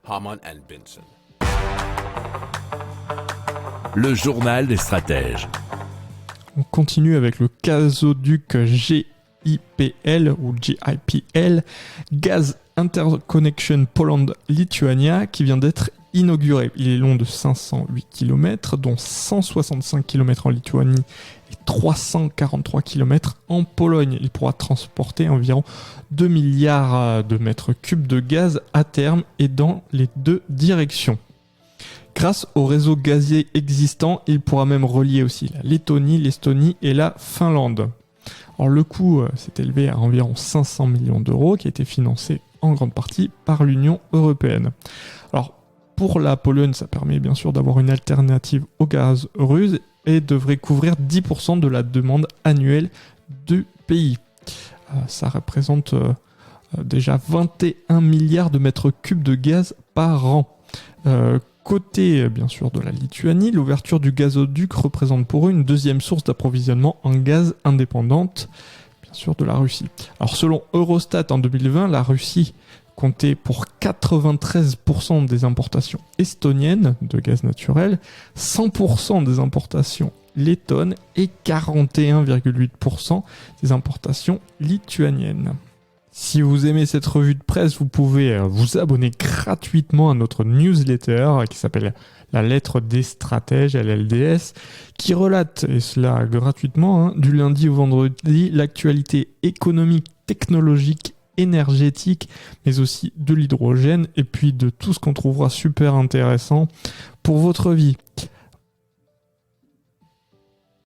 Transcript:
Harman Benson. Le journal des stratèges. On continue avec le gazoduc GIPL ou GIPL, Gas Interconnection Poland-Lithuania, qui vient d'être inauguré. Il est long de 508 km, dont 165 km en Lituanie et 343 km en Pologne. Il pourra transporter environ 2 milliards de mètres cubes de gaz à terme et dans les deux directions. Grâce au réseau gazier existant, il pourra même relier aussi la Lettonie, l'Estonie et la Finlande. Alors le coût s'est élevé à environ 500 millions d'euros, qui a été financé en grande partie par l'Union européenne. Alors pour la Pologne, ça permet bien sûr d'avoir une alternative au gaz russe et devrait couvrir 10% de la demande annuelle du pays. Ça représente déjà 21 milliards de mètres cubes de gaz par an. Côté, bien sûr, de la Lituanie, l'ouverture du gazoduc représente pour eux une deuxième source d'approvisionnement en gaz indépendante, bien sûr, de la Russie. Alors, selon Eurostat, en 2020, la Russie comptait pour 93% des importations estoniennes de gaz naturel, 100% des importations lettonnes et 41,8% des importations lituaniennes. Si vous aimez cette revue de presse, vous pouvez vous abonner gratuitement à notre newsletter qui s'appelle La Lettre des Stratèges, LLDS, qui relate, et cela gratuitement, du lundi au vendredi, l'actualité économique, technologique, énergétique, mais aussi de l'hydrogène, et puis de tout ce qu'on trouvera super intéressant pour votre vie.